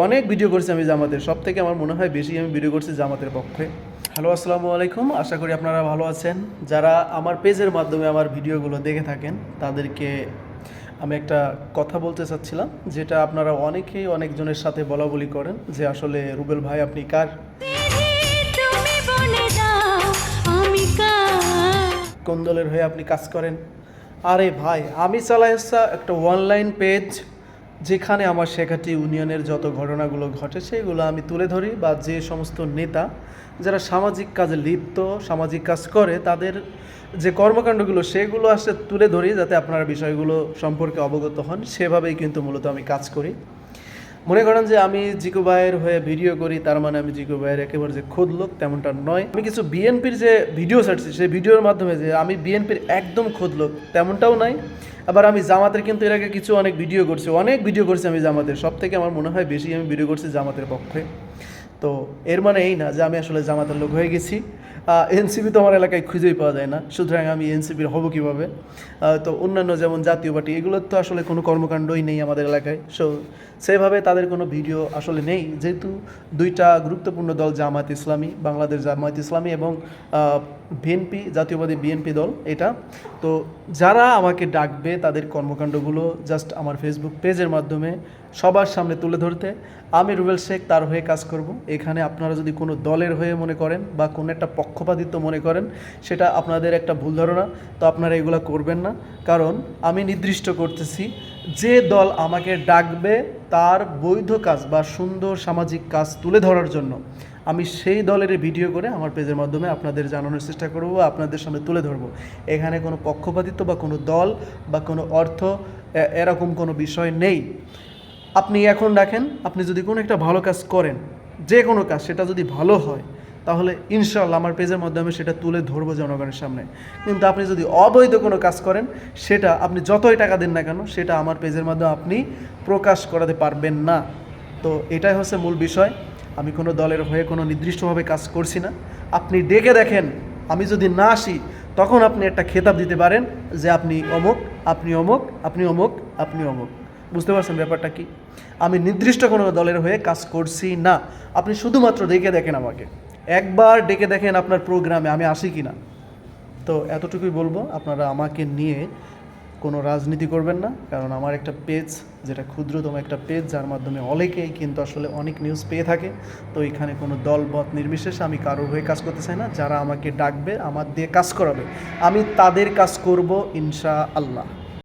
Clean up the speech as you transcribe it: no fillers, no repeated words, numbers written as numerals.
অনেক ভিডিও করছি আমি জামাতের, সব থেকে আমার মনে হয় বেশি আমি ভিডিও করছি জামাতের পক্ষে। হ্যালো, আসসালামু আলাইকুম, আশা করি আপনারা ভালো আছেন। যারা আমার পেজের মাধ্যমে আমার ভিডিওগুলো দেখে থাকেন তাদেরকে আমি একটা কথা বলতে চাচ্ছিলাম, যেটা আপনারা অনেকেই অনেকজনের সাথে বলা বলি করেন যে আসলে রুবেল ভাই আপনি কার, কোন দলের হয়ে আপনি কাজ করেন। আরে ভাই, আমি চালাই একটা অনলাইন পেজ, যেখানে আমার শেখাটি ইউনিয়নের যত ঘটনাগুলো ঘটে সেগুলো আমি তুলে ধরি, বা যে সমস্ত নেতা যারা সামাজিক কাজে লিপ্ত, সামাজিক কাজ করে, তাদের যে কর্মকাণ্ডগুলো সেগুলো আসলে তুলে ধরি, যাতে আপনারা বিষয়গুলো সম্পর্কে অবগত হন। সেভাবেই কিন্তু মূলত আমি কাজ করি। মনে করেন যে আমি জিকু ভাইয়ের হয়ে ভিডিও করি, তার মানে আমি জিকু ভাইয়ের একেবারে যে খোদ লোক তেমনটা নয়। আমি কিছু বিএনপির যে ভিডিও ছাড়ছি সেই ভিডিওর মাধ্যমে যে আমি বিএনপির একদম খোদ লোক তেমনটাও নয়। আবার আমি জামাতের কিন্তু এর আগে কিছু অনেক ভিডিও করছি আমি জামাতের, সব থেকে আমার মনে হয় বেশি আমি ভিডিও করছি জামাতের পক্ষে। তো এর মানে এই না যে আমি আসলে জামাতের লোক হয়ে গেছি। এনসিপি তো আমার এলাকায় খুঁজেই পাওয়া যায় না, সুতরাং আমি এনসিপির হব কীভাবে? তো অন্যান্য যেমন জাতীয় পার্টি, এগুলোর তো আসলে কোনো কর্মকাণ্ডই নেই আমাদের এলাকায়। সেভাবে তাদের কোনো ভিডিও আসলে নেই, যেহেতু দুইটা গুরুত্বপূর্ণ দল, জামায়াত ইসলামী, বাংলাদেশ জামায়াত ইসলামী এবং বিএনপি, জাতীয়বাদী বিএনপি দল, এটা। তো যারা আমাকে ডাকবে তাদের কর্মকাণ্ডগুলো জাস্ট আমার ফেসবুক পেজের মাধ্যমে সবার সামনে তুলে ধরতে আমি রুবেল শেখ তার হয়ে কাজ করব। এখানে আপনারা যদি কোনো দলের হয়ে মনে করেন বা কোনো একটা পক্ষপাতিত্ব মনে করেন, সেটা আপনাদের একটা ভুল ধারণা। তো আপনারা এগুলো করবেন না, কারণ আমি নির্দিষ্ট করতেছি যে দল আমাকে ডাকবে তার বৈধ কাজ বা সুন্দর সামাজিক কাজ তুলে ধরার জন্য আমি সেই দলের ভিডিও করে আমার পেজের মাধ্যমে আপনাদের জানানোর চেষ্টা করব, আপনাদের সামনে তুলে ধরবো। এখানে কোনো পক্ষপাতিত্ব বা কোনো দল বা কোনো অর্থ এরকম কোনো বিষয় নেই। আপনি এখন দেখেন, আপনি যদি কোনো একটা ভালো কাজ করেন, যে কোনো কাজ, সেটা যদি ভালো হয়, তাহলে ইনশাআল্লাহ আমার পেজের মাধ্যমে সেটা তুলে ধরবো জনগণের সামনে। কিন্তু আপনি যদি অবৈধ কোনো কাজ করেন, সেটা আপনি যতই টাকা দেন না কেন, সেটা আমার পেজের মাধ্যমে আপনি প্রকাশ করাতে পারবেন না। তো এটাই হচ্ছে মূল বিষয়। আমি কোনো দলের হয়ে কোনো নির্দিষ্টভাবে কাজ করছি না। আপনি ডেকে দেখেন, আমি যদি না আসি তখন আপনি একটা খেতাব দিতে পারেন যে আপনি অমুক, আপনি অমুক, আপনি অমুক, আপনি অমুক। বুঝতে পারছেন ব্যাপারটা কি? আমি নির্দিষ্ট কোনো দলের হয়ে কাজ করছি না। আপনি শুধুমাত্র ডেকে দেখেন, আমাকে একবার ডেকে দেখেন আপনার প্রোগ্রামে আমি আসি কি না। তো এতটুকুই বলবো, আপনারা আমাকে নিয়ে কোনো রাজনীতি করবেন না, কারণ আমার একটা পেজ, যেটা ক্ষুদ্রতম একটা পেজ, যার মাধ্যমে অনেকেই কিন্তু আসলে অনেক নিউজ পেয়ে থাকে। তো এখানে কোনো দল মত নির্বিশেষে আমি কারোর হয়ে কাজ করতে চাই না। যারা আমাকে ডাকবে, আমার দিয়ে কাজ করাবে, আমি তাদের কাজ করব ইনশাআল্লাহ।